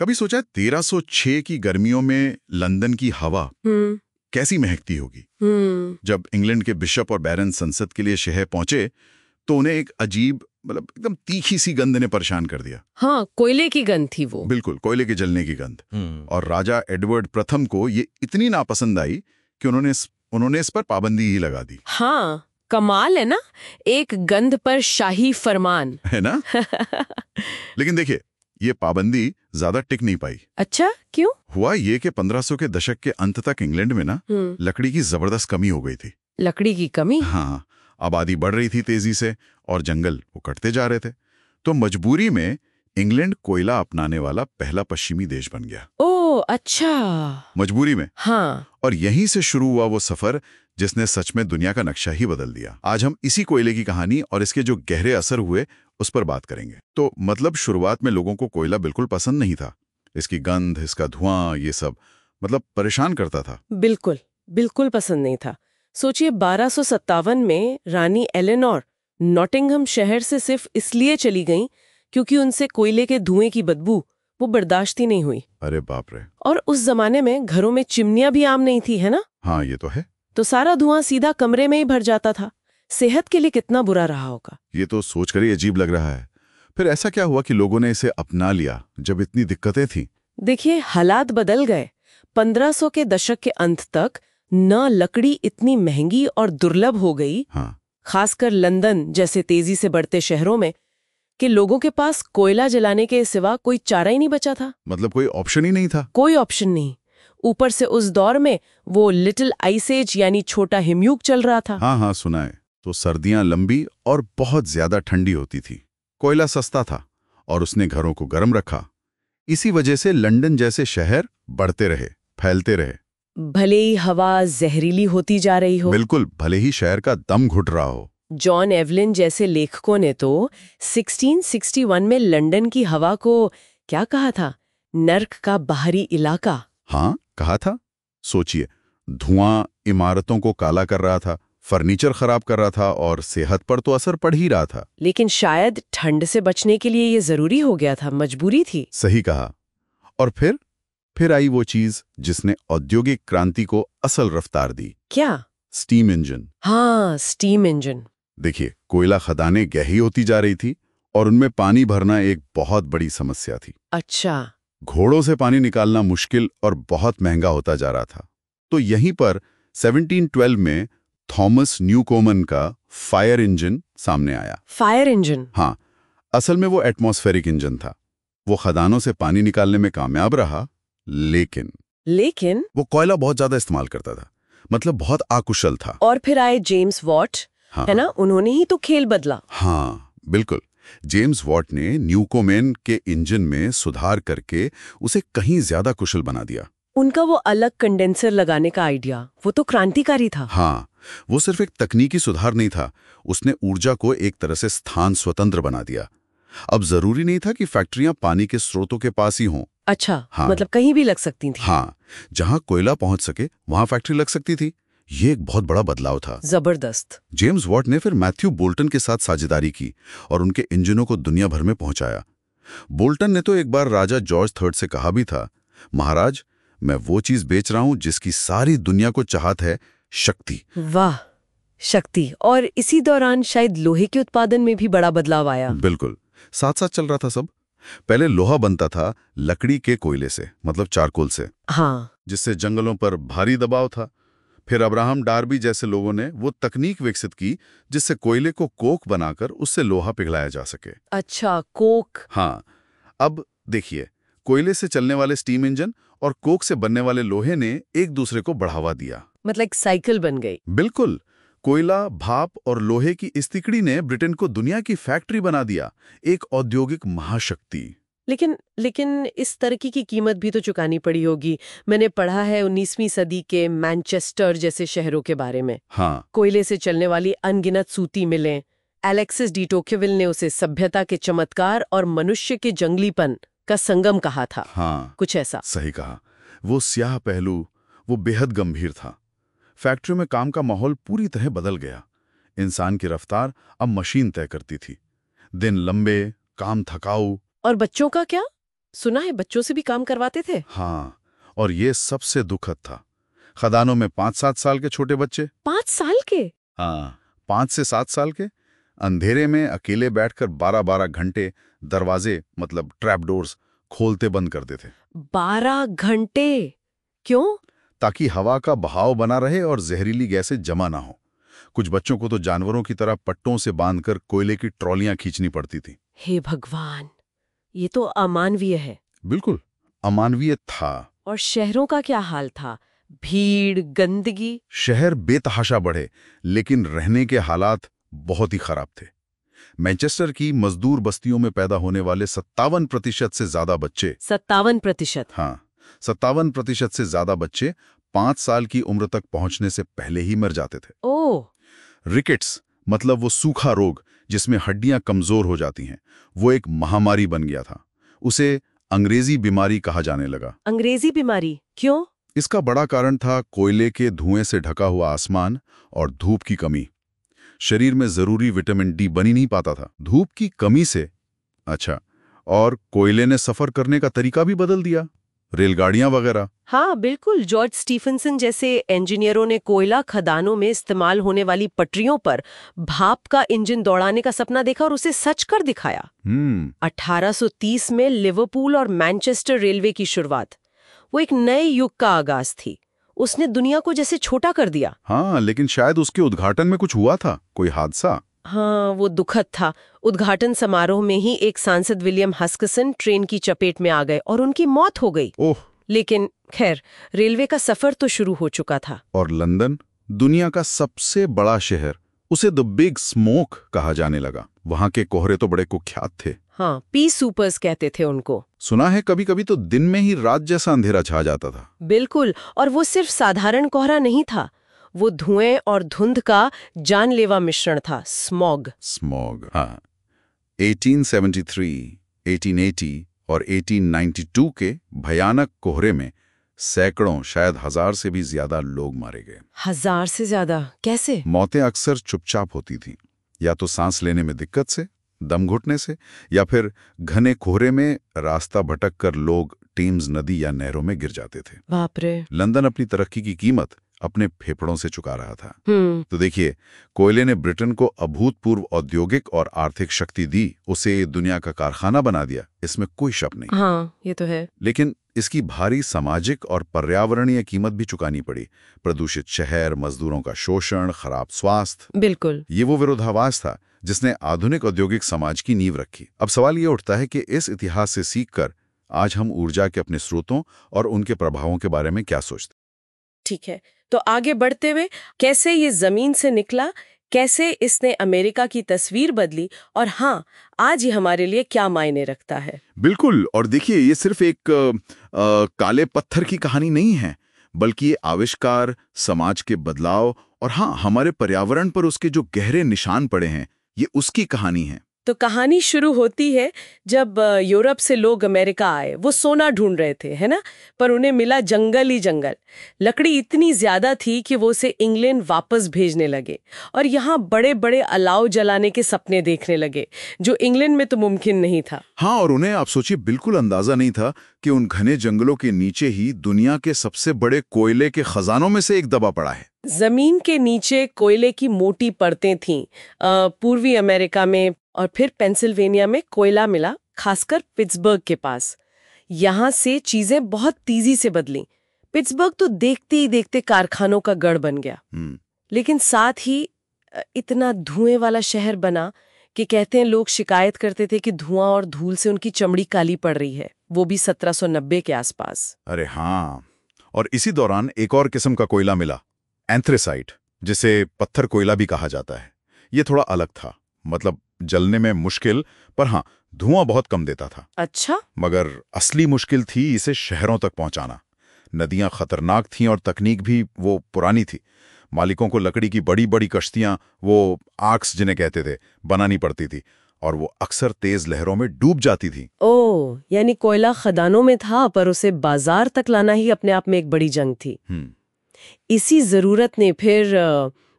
कभी सोचा है 1306 की गर्मियों में लंदन की हवा कैसी महकती होगी? जब इंग्लैंड के बिशप और बैरन संसद के लिए शहर पहुंचे तो उन्हें एक अजीब मतलब एकदम तीखी सी गंध ने परेशान कर दिया। हाँ, कोयले की गंध थी वो। बिल्कुल, कोयले के जलने की गंध। और राजा एडवर्ड प्रथम को ये इतनी नापसंद आई कि उन्होंने इस पर पाबंदी ही लगा दी। हाँ, कमाल है ना, एक गंध पर शाही फरमान है ना? लेकिन देखिए, ये पाबंदी ज्यादा टिक नहीं पाई। अच्छा, क्यों? हुआ ये कि 1500 के दशक के अंत तक इंग्लैंड में ना लकड़ी की जबरदस्त कमी हो गई थी। लकड़ी की कमी? हाँ, आबादी बढ़ रही थी तेजी से और जंगल वो कटते जा रहे थे। तो मजबूरी में इंग्लैंड कोयला अपनाने वाला पहला पश्चिमी देश बन गया। ओह अच्छा। मजबूरी में। हाँ। और यहीं से शुरू हुआ वो सफर जिसने सच में दुनिया का नक्शा ही बदल दिया। आज हम इसी कोयले की कहानी और इसके जो गहरे असर हुए उस पर बात करेंगे। तो मतलब शुरुआत में लोगों को कोयला बिल्कुल पसंद नहीं था। इसकी गंध, इसका धुआं, ये सब मतलब परेशान करता था। बिल्कुल बिल्कुल पसंद नहीं था। सोचिए 1257 में रानी एलेनोर नॉटिंघम शहर से सिर्फ इसलिए चली गईं क्योंकि उनसे कोयले के धुएं की बदबू वो बर्दाश्त ही नहीं हुई। अरे बाप रे। और उस जमाने में घरों में चिमनियां भी आम नहीं थी, है ना? हाँ, ये तो है। तो सारा धुआं सीधा कमरे में ही भर जाता था। सेहत के लिए कितना बुरा रहा होगा। ये तो सोचकर ही अजीब लग रहा है। फिर ऐसा क्या हुआ कि लोगों ने इसे अपना लिया जब इतनी दिक्कतें थी? देखिए, हालात बदल गए। 1500 के दशक के अंत तक न लकड़ी इतनी महंगी और दुर्लभ हो गई, हाँ। खासकर लंदन जैसे तेजी से बढ़ते शहरों में, कि लोगों के पास कोयला जलाने के सिवा कोई चारा ही नहीं बचा था। मतलब कोई ऑप्शन ही नहीं था। कोई ऑप्शन नहीं। ऊपर से उस दौर में वो लिटिल आइस एज यानी छोटा हिमयुग चल रहा था। हाँ हाँ, सुना है। तो सर्दियां लंबी और बहुत ज्यादा ठंडी होती थी। कोयला सस्ता था और उसने घरों को गर्म रखा। इसी वजह से लंदन जैसे शहर बढ़ते रहे, फैलते रहे। भले ही हवा जहरीली होती जा रही हो। बिल्कुल, भले ही शहर का दम घुट रहा हो। जॉन एवलिन जैसे लेखकों ने तो 1661 में लंदन की हवा को क्या कहा था? नर्क का बाहरी इलाका। हाँ, कहा था। सोचिए, धुआं इमारतों को काला कर रहा था, फर्नीचर खराब कर रहा था और सेहत पर तो असर पड़ ही रहा था। लेकिन शायद ठंड से बचने के लिए ये जरूरी हो गया था, मजबूरी थी। सही कहा। और फिर आई वो चीज जिसने औद्योगिक क्रांति को असल रफ्तार दी। क्या? Steam engine. हाँ, स्टीम इंजन। देखिए, कोयला खदानें गहरी होती जा रही थी और उनमें पानी भरना एक बहुत बड़ी समस्या थी। अच्छा। घोड़ों से पानी निकालना मुश्किल और बहुत महंगा होता जा रहा था। तो यहीं पर 1712 में थॉमस न्यूकोमन का फायर इंजन सामने आया। Fire engine? हाँ, असल में वो एटमॉस्फेरिक इंजन था। वो खदानों से पानी निकालने में कामयाब रहा, लेकिन वो कोयला बहुत ज्यादा इस्तेमाल करता था, मतलब बहुत अकुशल था। और फिर आए जेम्स वॉट, हाँ, है ना? उन्होंने ही तो खेल बदला। हाँ बिल्कुल। जेम्स वॉट ने न्यूकोमेन के इंजन में सुधार करके उसे कहीं ज्यादा कुशल बना दिया। उनका वो अलग कंडेंसर लगाने का आइडिया, वो तो क्रांतिकारी था। हाँ, वो सिर्फ एक तकनीकी सुधार नहीं था, उसने ऊर्जा को एक तरह से स्थान स्वतंत्र बना दिया। अब जरूरी नहीं था कि फैक्ट्रियां पानी के स्रोतों के पास ही हों। अच्छा, हाँ, मतलब कहीं भी लग सकती थी। हाँ, जहां कोयला पहुंच सके वहां फैक्ट्री लग सकती थी। ये एक बहुत बड़ा बदलाव था। जबरदस्त। जेम्स वॉट ने फिर मैथ्यू बोल्टन के साथ साझेदारी की और उनके इंजनों को दुनिया भर में पहुंचाया। बोल्टन ने तो एक बार राजा जॉर्ज III से कहा भी था, महाराज, मैं वो चीज बेच रहा हूं जिसकी सारी दुनिया को चाहत है, शक्ति। वाह, शक्ति। और इसी दौरान शायद लोहे के उत्पादन में भी बड़ा बदलाव आया। बिल्कुल, साथ साथ चल रहा था सब। पहले लोहा बनता था लकड़ी के कोयले से, मतलब चारकोल से। हाँ, जिससे जंगलों पर भारी दबाव था। फिर अब्राहम डार्बी जैसे लोगों ने वो तकनीक विकसित की जिससे कोयले को कोक बनाकर उससे लोहा पिघलाया जा सके। अच्छा, कोक। हाँ, अब देखिए, कोयले से चलने वाले स्टीम इंजन और कोक से बनने वाले लोहे ने एक दूसरे को बढ़ावा दिया। मतलब एक साइकिल बन गई। बिल्कुल, कोयला, भाप और लोहे की इस तिकड़ी ने ब्रिटेन को दुनिया की फैक्ट्री बना दिया, एक औद्योगिक महाशक्ति। लेकिन इस तरक्की की कीमत भी तो चुकानी पड़ी होगी। मैंने पढ़ा है 19वीं सदी के मैनचेस्टर जैसे शहरों के बारे में। हाँ, कोयले से चलने वाली अनगिनत सूती मिलें। एलेक्सिस डी टोक्योविल ने उसे सभ्यता के चमत्कार और मनुष्य के जंगलीपन का संगम कहा था। हाँ, कुछ ऐसा। सही कहा। वो स्याह पहलू, वो बेहद गंभीर था। फैक्ट्रियों में काम का माहौल पूरी तरह बदल गया। इंसान की रफ्तार अब मशीन तय करती थी। दिन लंबे, काम थकाऊ। और बच्चों का क्या? सुना है बच्चों से भी काम करवाते थे। हाँ, और ये सबसे दुखद था। खदानों में 5-7 साल के छोटे बच्चे, 5 साल के? हाँ 5 से 7 साल के, अंधेरे में अकेले बैठकर 12-12 घंटे दरवाजे मतलब ट्रैप डोर्स खोलते बंद करते थे। 12 घंटे? क्यों? ताकि हवा का बहाव बना रहे और जहरीली गैसें जमा ना हो। कुछ बच्चों को तो जानवरों की तरह पट्टों से बांधकर कोयले की ट्रॉलियां खींचनी पड़ती थी। हे भगवान, ये तो अमानवीय है। बिल्कुल अमानवीय था। और शहरों का क्या हाल था? भीड़, गंदगी? शहर बेतहाशा बढ़े, लेकिन रहने के हालात बहुत ही खराब थे। मैनचेस्टर की मजदूर बस्तियों में पैदा होने वाले 57% से ज्यादा बच्चे 57%? हाँ 57% से ज्यादा बच्चे 5 साल की उम्र तक पहुंचने से पहले ही मर जाते थे। ओह! रिकेट्स मतलब वो सूखा रोग जिसमें हड्डियां कमजोर हो जाती हैं, वो एक महामारी बन गया था। उसे अंग्रेजी बीमारी कहा जाने लगा। अंग्रेजी बीमारी क्यों? इसका बड़ा कारण था कोयले के धुएं से ढका हुआ आसमान और धूप की कमी। शरीर में जरूरी विटामिन डी बन ही नहीं पाता था धूप की कमी से। अच्छा, और कोयले ने सफर करने का तरीका भी बदल दिया, रेलगाड़ियां वगैरह। हाँ बिल्कुल, जॉर्ज स्टीफनसन जैसे इंजीनियरों ने कोयला खदानों में इस्तेमाल होने वाली पटरियों पर भाप का इंजन दौड़ाने का सपना देखा और उसे सच कर दिखाया। 1830 में लिवरपूल और मैनचेस्टर रेलवे की शुरुआत, वो एक नए युग का आगाज थी। उसने दुनिया को जैसे छोटा कर दिया। हाँ, लेकिन शायद उसके उद्घाटन में कुछ हुआ था, कोई हादसा। हाँ, वो दुखद था। उद्घाटन समारोह में ही एक सांसद विलियम हस्किसन ट्रेन की चपेट में आ गए और उनकी मौत हो गई। ओह! लेकिन खैर, रेलवे का सफर तो शुरू हो चुका था। और लंदन, दुनिया का सबसे बड़ा शहर, उसे द बिग स्मोक कहा जाने लगा। वहां के कोहरे तो बड़े कुख्यात थे। हाँ, पी सुपर्स कहते थे उनको। सुना है कभी-कभी तो दिन में ही रात जैसा अंधेरा छा जाता था। बिल्कुल, और वो सिर्फ साधारण कोहरा नहीं था, वो धुएं और धुंध का जानलेवा मिश्रण था, स्मॉग। स्मॉग, हाँ। 1873, 1880 और 1892 के भयानक कोहरे में सैकड़ों, शायद 1000 से भी ज्यादा लोग मारे गए। 1000 से ज्यादा? कैसे? मौतें अक्सर चुपचाप होती थीं, या तो सांस लेने में दिक्कत से, दम घुटने से, या फिर घने कोहरे में रास्ता भटक कर लोग टेम्स नदी या नहरों में गिर जाते थे। बाप रे। लंदन अपनी तरक्की की कीमत अपने फेफड़ों से चुका रहा था। तो देखिए, कोयले ने ब्रिटेन को अभूतपूर्व औद्योगिक और आर्थिक शक्ति दी, उसे दुनिया का कारखाना बना दिया, इसमें कोई शक नहीं। हाँ, ये तो है। लेकिन इसकी भारी सामाजिक और पर्यावरणीय कीमत भी चुकानी पड़ी। प्रदूषित शहर, मजदूरों का शोषण, खराब स्वास्थ्य। बिल्कुल। ये वो विरोधाभास था जिसने आधुनिक औद्योगिक समाज की नींव रखी। अब सवाल ये उठता है कि इस इतिहास से सीखकर आज हम ऊर्जा के अपने स्रोतों और उनके प्रभावों के बारे में क्या सोचते? ठीक है, तो आगे बढ़ते हुए, कैसे ये जमीन से निकला, कैसे इसने अमेरिका की तस्वीर बदली, और हाँ, आज ये हमारे लिए क्या मायने रखता है। बिल्कुल, और देखिए, ये सिर्फ एक काले पत्थर की कहानी नहीं है, बल्कि ये आविष्कार, समाज के बदलाव और हाँ, हमारे पर्यावरण पर उसके जो गहरे निशान पड़े हैं, ये उसकी कहानी है। तो कहानी शुरू होती है जब यूरोप से लोग अमेरिका आए। वो सोना ढूंढ रहे थे, है ना, पर उन्हें मिला जंगल ही जंगल। लकड़ी इतनी ज्यादा थी कि वो उसे इंग्लैंड वापस भेजने लगे और यहाँ बड़े बड़े अलाव जलाने के सपने देखने लगे, जो इंग्लैंड में तो मुमकिन नहीं था। हाँ, और उन्हें आप सोचिए, बिल्कुल अंदाजा नहीं था कि उन घने जंगलों के नीचे ही दुनिया के सबसे बड़े कोयले के खजानों में से एक दबा पड़ा है। जमीन के नीचे कोयले की मोटी परतें थीं। पूर्वी अमेरिका में और फिर पेंसिल्वेनिया में कोयला मिला, खासकर पिट्सबर्ग के पास। यहाँ से चीजें बहुत तेजी से बदली। पिट्सबर्ग तो देखते ही देखते कारखानों का गढ़ बन गया, लेकिन साथ ही इतना धुएं वाला शहर बना कि कहते हैं लोग शिकायत करते थे कि धुआं और धूल से उनकी चमड़ी काली पड़ रही है, वो भी 1790 के आसपास। अरे हाँ, और इसी दौरान एक और किस्म का कोयला मिला, एंथ्रेसाइट, जिसे पत्थर कोयला भी कहा जाता है। ये थोड़ा अलग था, मतलब जलने में मुश्किल, पर हाँ, धुआं बहुत कम देता था। अच्छा। मगर असली मुश्किल थी इसे शहरों तक पहुंचाना। नदियां खतरनाक थीं और तकनीक भी वो पुरानी थी। मालिकों को लकड़ी की बड़ी बड़ी कश्तियां, वो आर्क्स जिन्हें कहते थे, बनानी पड़ती थी, और वो अक्सर तेज लहरों में डूब जाती थी। ओह, यानी कोयला खदानों में था, पर उसे बाजार तक लाना ही अपने आप में एक बड़ी जंग थी। इसी जरूरत ने फिर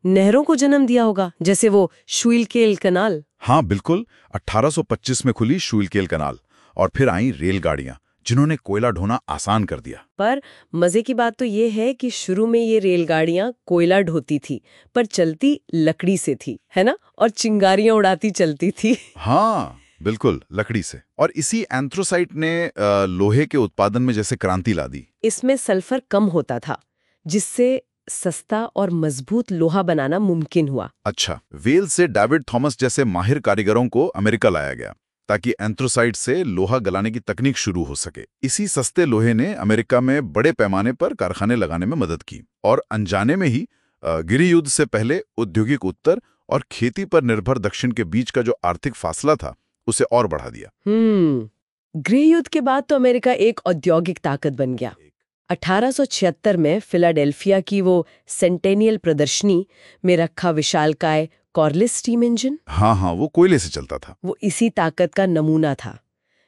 नहरों को जन्म दिया होगा, जैसे वो शुइलकेल कनाल। हाँ बिल्कुल, 1825 में खुली शुइलकेल कनाल, और फिर आई रेलगाड़ियां, जिन्होंने कोयला ढोना आसान कर दिया। पर मजे की बात तो ये है कि शुरू में ये रेलगाड़ियां कोयला ढोती थी, पर चलती लकड़ी से थी, है ना, और चिंगारियां उड़ाती चलती थी। हाँ बिल्कुल, लकड़ी से। और इसी एंथ्रोसाइट ने लोहे के उत्पादन में जैसे क्रांति ला दी। इसमें सल्फर कम होता था, जिससे सस्ता और मजबूत लोहा बनाना मुमकिन हुआ। अच्छा, वेल्स से डेविड थॉमस जैसे माहिर कारीगरों को अमेरिका लाया गया ताकि एंथ्रोसाइट से लोहा गलाने की तकनीक शुरू हो सके। इसी सस्ते लोहे ने अमेरिका में बड़े पैमाने पर कारखाने लगाने में मदद की और अनजाने में ही गृह युद्ध से पहले औद्योगिक उत्तर और खेती पर निर्भर दक्षिण के बीच का जो आर्थिक फासला था उसे और बढ़ा दिया। गृह युद्ध के बाद तो अमेरिका एक औद्योगिक ताकत बन गया। 1876 में फिलाडेल्फिया की वो सेंटेनियल प्रदर्शनी में रखा विशालकाय कॉर्लिस स्टीम इंजन, हाँ, वो कोयले से चलता था। वो इसी ताकत का नमूना था।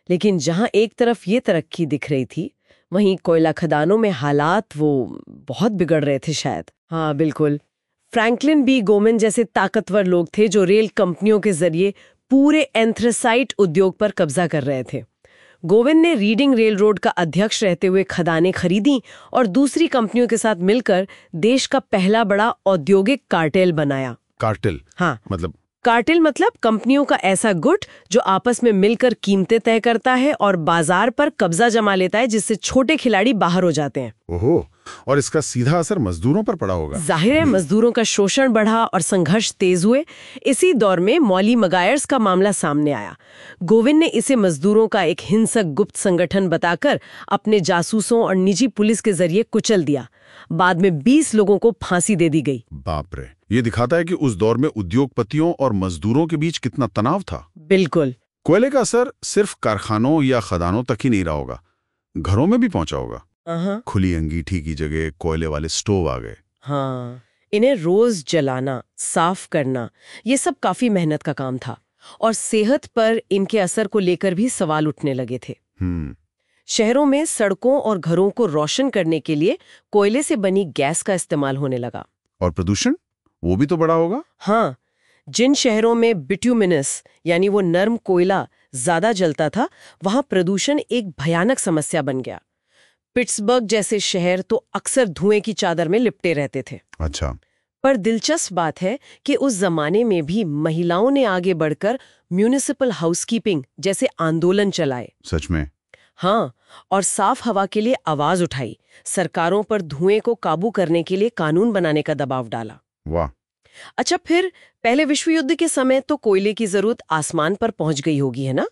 लेकिन जहां एक तरफ ये तरक्की दिख रही थी, वहीं कोयला खदानों में हालात वो बहुत बिगड़ रहे थे शायद। हाँ बिल्कुल, फ्रैंकलिन बी गोमन जैसे ताकतवर लोग थे जो रेल कंपनियों के जरिए पूरे एंथ्रासाइट उद्योग पर कब्जा कर रहे थे। गोविंद ने रीडिंग रेल रोड का अध्यक्ष रहते हुए खदानें खरीदी और दूसरी कंपनियों के साथ मिलकर देश का पहला बड़ा औद्योगिक कार्टेल बनाया। कार्टेल? हाँ, मतलब कार्टेल मतलब कंपनियों का ऐसा गुट जो आपस में मिलकर कीमतें तय करता है और बाजार पर कब्जा जमा लेता है, जिससे छोटे खिलाड़ी बाहर हो जाते हैं। ओहो, और इसका सीधा असर मजदूरों पर पड़ा होगा। जाहिर है, मजदूरों का शोषण बढ़ा और संघर्ष तेज हुए। इसी दौर में मॉली मगायर्स का मामला सामने आया। गोविंद ने इसे मजदूरों का एक हिंसक गुप्त संगठन बताकर अपने जासूसों और निजी पुलिस के जरिए कुचल दिया। बाद में 20 लोगों को फांसी दे दी गई। बाप रे, ये दिखाता है कि उस दौर में उद्योगपतियों और मजदूरों के बीच कितना तनाव था। बिल्कुल। कोयले का असर सिर्फ कारखानों या खदानों तक ही नहीं रहा होगा, घरों में भी पहुंचा होगा। खुली अंगीठी की जगह कोयले वाले स्टोव आ गए। हाँ, इन्हें रोज जलाना, साफ करना, ये सब काफी मेहनत का काम था और सेहत पर इनके असर को लेकर भी सवाल उठने लगे थे। शहरों में सड़कों और घरों को रोशन करने के लिए कोयले से बनी गैस का इस्तेमाल होने लगा। और प्रदूषण, वो भी तो बड़ा होगा। हाँ, जिन शहरों में बिट्यूमिनस यानी वो नर्म कोयला ज्यादा जलता था, वहां प्रदूषण एक भयानक समस्या बन गया। पिट्सबर्ग जैसे शहर तो अक्सर धुएं की चादर में लिपटे रहते थे। अच्छा। पर दिलचस्प बात है कि उस जमाने में भी महिलाओं ने आगे बढ़कर म्यूनिसिपल हाउसकीपिंग जैसे आंदोलन चलाए। सच में? हाँ, और साफ हवा के लिए आवाज उठाई, सरकारों पर धुएं को काबू करने के लिए कानून बनाने का दबाव डाला। वाह। अच्छा, फिर पहले विश्व युद्ध के समय तो कोयले की जरूरत आसमान पर पहुंच गई होगी, है ना?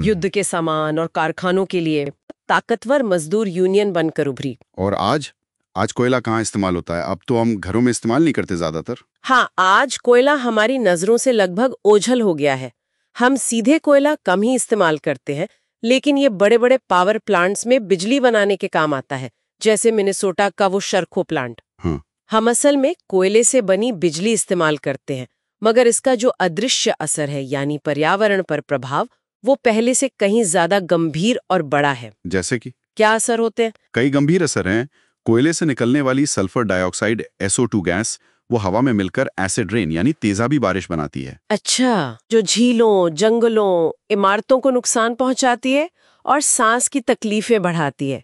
युद्ध के सामान और कारखानों के लिए ताकतवर मजदूर यूनियन बनकर उभरी। और आज कोयला कहाँ इस्तेमाल होता है? अब तो हम घरों में इस्तेमाल नहीं करते ज्यादातर। हाँ, आज कोयला हमारी नजरों से लगभग ओझल हो गया है। हम सीधे कोयला कम ही इस्तेमाल करते हैं, लेकिन ये बड़े बड़े पावर प्लांट्स में बिजली बनाने के काम आता है, जैसे मिनेसोटा का वो शर्खो प्लांट। हम असल में कोयले से बनी बिजली इस्तेमाल करते हैं, मगर इसका जो अदृश्य असर है यानी पर्यावरण पर प्रभाव, वो पहले से कहीं ज्यादा गंभीर और बड़ा है। जैसे कि क्या असर होते हैं? कई गंभीर असर हैं। कोयले से निकलने वाली सल्फर डाइऑक्साइड SO2 गैस वो हवा में मिलकर एसिड रेन यानी तेजाबी बारिश बनाती है। अच्छा, जो झीलों, जंगलों, इमारतों को नुकसान पहुंचाती है और सांस की तकलीफें बढ़ाती है।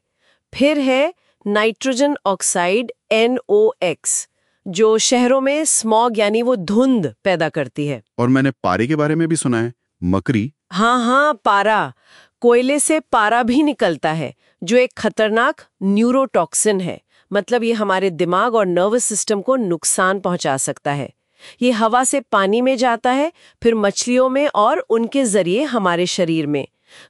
फिर है नाइट्रोजन ऑक्साइड NOx, जो शहरों में स्मॉग यानी वो धुंध पैदा करती है। और मैंने पारे के बारे में भी सुना है, मकरी। हाँ, पारा। कोयले से पारा भी निकलता है, जो एक खतरनाक न्यूरोटॉक्सिन है। मतलब ये हमारे दिमाग और नर्वस सिस्टम को नुकसान पहुंचा सकता है। ये हवा से पानी में जाता है, फिर मछलियों में और उनके जरिए हमारे शरीर में।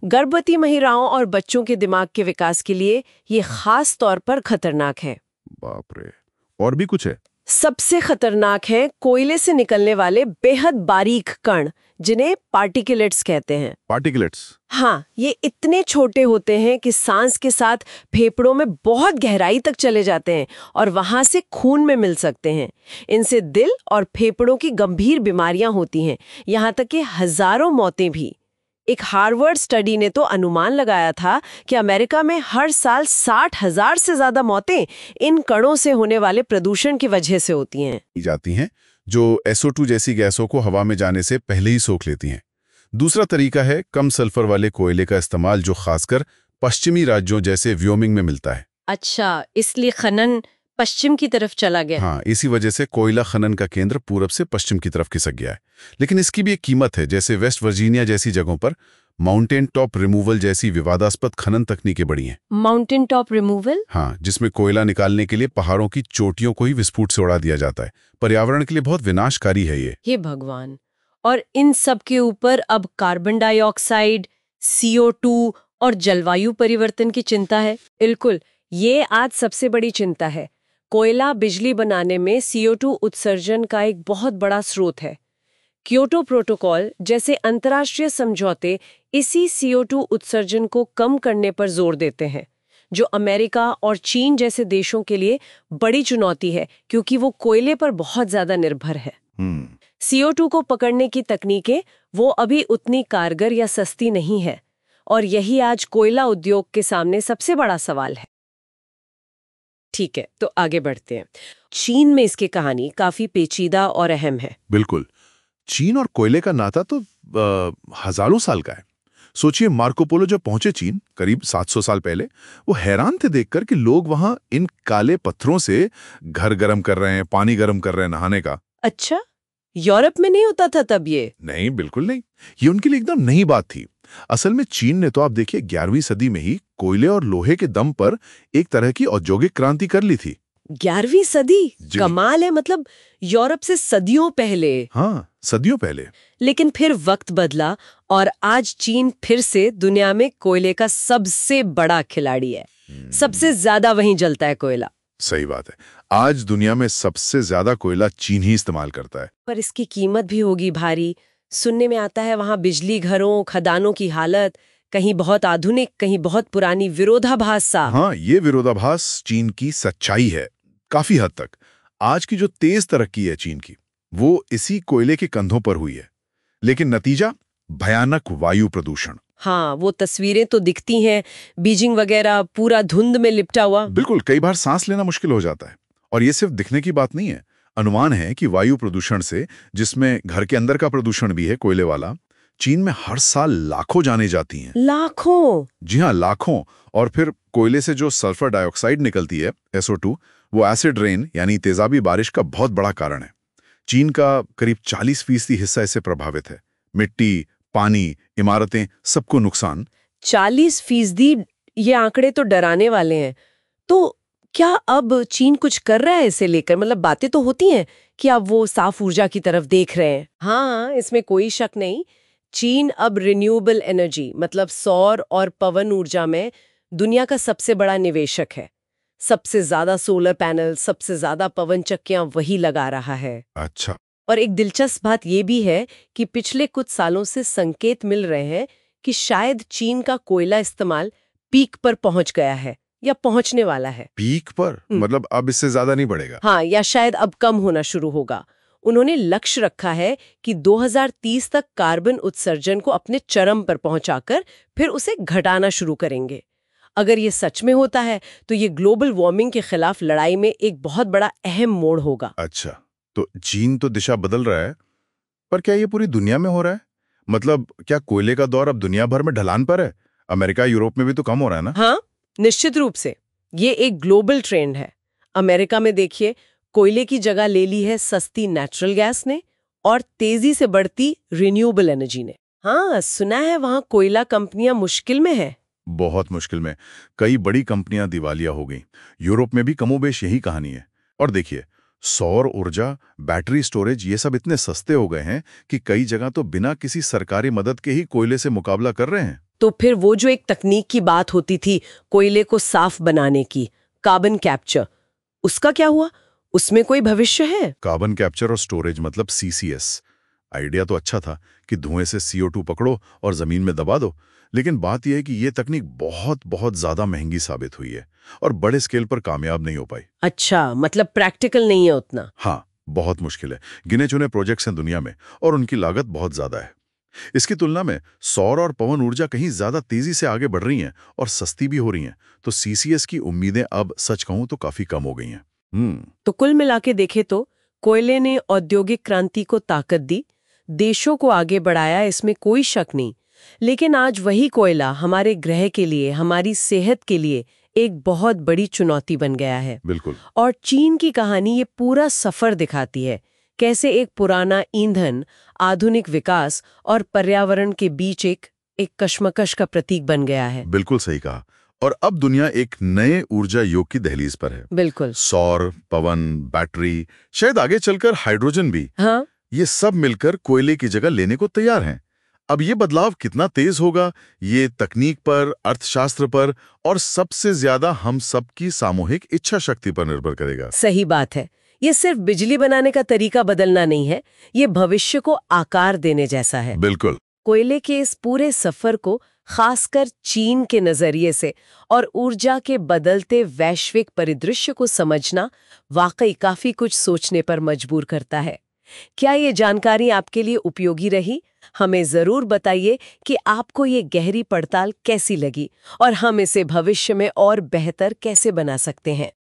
गर्भवती महिलाओं और बच्चों के दिमाग के विकास के लिए ये खास तौर पर खतरनाक है। बाप रे, और भी कुछ है? सबसे खतरनाक है कोयले से निकलने वाले बेहद बारीक कण, जिन्हें पार्टिकलेट्स कहते हैं। पार्टिकलेट्स? हाँ, ये इतने छोटे होते हैं कि सांस के साथ फेफड़ों में बहुत गहराई तक चले जाते हैं और वहां से खून में मिल सकते हैं। इनसे दिल और फेफड़ों की गंभीर बीमारियां होती हैं, यहाँ तक कि हजारों मौतें भी। एक हार्वर्ड स्टडी ने तो अनुमान लगाया था कि अमेरिका में हर साल 60,000 से ज्यादा मौतें इन कणों से होने वाले प्रदूषण की वजह से होती हैं। जाती हैं, जो SO2 जैसी गैसों को हवा में जाने से पहले ही सोख लेती हैं। दूसरा तरीका है कम सल्फर वाले कोयले का इस्तेमाल, जो खासकर पश्चिमी राज्यों जैसे व्योमिंग में मिलता है। अच्छा, इसलिए खनन पश्चिम की तरफ चला गया। हाँ, इसी वजह से कोयला खनन का केंद्र पूरब से पश्चिम की तरफ खिसक गया है। लेकिन इसकी भी एक कीमत है, जैसे वेस्ट वर्जीनिया जैसी जगहों पर माउंटेन टॉप रिमूवल जैसी विवादास्पद खनन तकनीकें बढ़ी हैं। Mountain top removal? हाँ, जिसमें कोयला निकालने के लिए पहाड़ों की चोटियों को ही विस्फोट से उड़ा दिया जाता है। पर्यावरण के लिए बहुत विनाशकारी है ये। हे भगवान। और इन सब के ऊपर अब कार्बन डाइऑक्साइड, CO2 और जलवायु परिवर्तन की चिंता है। बिल्कुल, ये आज सबसे बड़ी चिंता है। कोयला बिजली बनाने में CO2 उत्सर्जन का एक बहुत बड़ा स्रोत है। क्योटो प्रोटोकॉल जैसे अंतर्राष्ट्रीय समझौते इसी CO2 उत्सर्जन को कम करने पर जोर देते हैं, जो अमेरिका और चीन जैसे देशों के लिए बड़ी चुनौती है, क्योंकि वो कोयले पर बहुत ज्यादा निर्भर है। CO2 को पकड़ने की तकनीकें वो अभी उतनी कारगर या सस्ती नहीं है, और यही आज कोयला उद्योग के सामने सबसे बड़ा सवाल है। ठीक है, तो आगे बढ़ते हैं। चीन में इसकी कहानी काफी पेचीदा और अहम है। बिल्कुल, चीन और कोयले का नाता तो हजारों साल का है। सोचिए, मार्को पोलो जब पहुंचे चीन करीब 700 साल पहले, वो हैरान थे देखकर कि लोग वहां इन काले पत्थरों से घर गर्म कर रहे हैं, पानी गर्म कर रहे हैं नहाने का। अच्छा, यूरोप में नहीं होता था तब ये? नहीं, बिल्कुल नहीं। ये उनके लिए एकदम नई बात थी। असल में चीन ने तो आप देखिए 11वीं सदी में ही कोयले और लोहे के दम पर एक तरह की औद्योगिक क्रांति कर ली थी। 11वीं सदी? जी। कमाल है, मतलब यूरोप से सदियों पहले। हाँ, सदियों पहले। लेकिन फिर वक्त बदला और आज चीन फिर से दुनिया में कोयले का सबसे बड़ा खिलाड़ी है। सबसे ज्यादा वहीं जलता है कोयला। सही बात है। आज दुनिया में सबसे ज्यादा कोयला चीन ही इस्तेमाल करता है। पर इसकी कीमत भी होगी भारी। सुनने में आता है वहां बिजली घरों, खदानों की हालत कहीं बहुत आधुनिक, कहीं बहुत पुरानी, विरोधाभास सा। हाँ, ये विरोधाभास चीन की सच्चाई है काफी हद तक। आज की जो तेज तरक्की है चीन की, वो इसी कोयले के कंधों पर हुई है। लेकिन नतीजा भयानक वायु प्रदूषण। हाँ, वो तस्वीरें तो दिखती हैं, बीजिंग वगैरह पूरा धुंध में लिपटा हुआ। बिल्कुल, कई बार सांस लेना मुश्किल हो जाता है। और ये सिर्फ दिखने की बात नहीं है। अनुमान है कि वायु प्रदूषण से, जिसमें घर के अंदर का प्रदूषण भी है कोयले वाला, चीन में हर साल लाखों जाने जाती हैं। लाखों? जी हाँ, लाखों। और फिर कोयले से जो सल्फर डाइऑक्साइड निकलती है, SO2, वो एसिड रेन यानी तेजाबी बारिश का बहुत बड़ा कारण है। चीन का करीब 40% हिस्सा इससे प्रभावित है। मिट्टी, पानी, इमारतें, सबको नुकसान। 40%? ये आंकड़े तो डराने वाले हैं। तो क्या अब चीन कुछ कर रहा है इसे लेकर? मतलब बातें तो होती हैं कि अब वो साफ ऊर्जा की तरफ देख रहे हैं। हाँ, इसमें कोई शक नहीं। चीन अब रिन्यूएबल एनर्जी मतलब सौर और पवन ऊर्जा में दुनिया का सबसे बड़ा निवेशक है। सबसे ज्यादा सोलर पैनल, सबसे ज्यादा पवन चक्कियां वही लगा रहा है। अच्छा। और एक दिलचस्प बात यह भी है कि पिछले कुछ सालों से संकेत मिल रहे हैं कि शायद चीन का कोयला इस्तेमाल पीक पर पहुंच गया है या पहुंचने वाला है। पीक पर? मतलब अब इससे ज्यादा नहीं बढ़ेगा? हाँ, या शायद अब कम होना शुरू होगा। उन्होंने लक्ष्य रखा है कि 2030 तक कार्बन उत्सर्जन को अपने चरम पर पहुंचाकर फिर उसे घटाना शुरू करेंगे। अगर ये सच में होता है तो ये ग्लोबल वार्मिंग के खिलाफ लड़ाई में एक बहुत बड़ा अहम मोड़ होगा। अच्छा, तो चीन तो दिशा बदल रहा है, पर क्या ये पूरी दुनिया में हो रहा है? मतलब क्या कोयले का दौर अब दुनिया भर में ढलान पर है? अमेरिका, यूरोप में भी तो कम हो रहा है ना? हाँ, निश्चित रूप से ये एक ग्लोबल ट्रेंड है। अमेरिका में देखिए, कोयले की जगह ले ली है सस्ती नेचुरल गैस ने और तेजी से बढ़ती रिन्यूएबल एनर्जी ने। हाँ, सुना है वहां कोयला कंपनियां मुश्किल में है। बहुत मुश्किल में। कई बड़ी कंपनियां दिवालिया हो गई। यूरोप में भी कमोबेश यही कहानी है। और देखिए, सौर ऊर्जा, बैटरी स्टोरेज, ये सब इतने सस्ते हो गए हैं कि कई जगह तो बिना किसी सरकारी मदद के ही कोयले से मुकाबला कर रहे हैं। तो फिर वो जो एक तकनीक की बात होती थी कोयले को साफ बनाने की, कार्बन कैप्चर, उसका क्या हुआ? उसमें कोई भविष्य है? कार्बन कैप्चर और स्टोरेज मतलब CCS। आइडिया तो अच्छा था कि धुएं से CO2 पकड़ो और जमीन में दबा दो, लेकिन बात यह है कि ये तकनीक बहुत बहुत ज्यादा महंगी साबित हुई है और बड़े स्केल पर कामयाब नहीं हो पाई। अच्छा, मतलब प्रैक्टिकल नहीं है उतना। हाँ, बहुत मुश्किल है। गिने चुने प्रोजेक्ट्स हैं दुनिया में और उनकी लागत बहुत ज्यादा है। इसकी तुलना में सौर और पवन ऊर्जा कहीं ज्यादा तेजी से आगे बढ़ रही हैं और सस्ती भी हो रही हैं, तो CCS की उम्मीदें अब सच कहूं तो काफी कम हो गई हैं। तो कुल मिला के देखे तो कोयले ने औद्योगिक क्रांति को ताकत दी, देशों को आगे बढ़ाया, इसमें कोई शक नहीं। लेकिन आज वही कोयला हमारे ग्रह के लिए, हमारी सेहत के लिए एक बहुत बड़ी चुनौती बन गया है। बिल्कुल। और चीन की कहानी ये पूरा सफर दिखाती है, कैसे एक पुराना ईंधन, आधुनिक विकास और पर्यावरण के बीच एक कशमकश का प्रतीक बन गया है। बिल्कुल सही कहा। और अब दुनिया एक नए ऊर्जा युग की दहलीज पर है। बिल्कुल। सौर, पवन, बैटरी, शायद आगे चलकर हाइड्रोजन भी, हाँ, ये सब मिलकर कोयले की जगह लेने को तैयार हैं। अब ये बदलाव कितना तेज होगा, ये तकनीक पर, अर्थशास्त्र पर और सबसे ज्यादा हम सबकी सामूहिक इच्छा शक्ति पर निर्भर करेगा। सही बात है। ये सिर्फ बिजली बनाने का तरीका बदलना नहीं है, ये भविष्य को आकार देने जैसा है। बिल्कुल। कोयले के इस पूरे सफर को खासकर चीन के नजरिए से और ऊर्जा के बदलते वैश्विक परिदृश्य को समझना वाकई काफी कुछ सोचने पर मजबूर करता है। क्या ये जानकारी आपके लिए उपयोगी रही? हमें जरूर बताइए कि आपको ये गहरी पड़ताल कैसी लगी और हम इसे भविष्य में और बेहतर कैसे बना सकते हैं।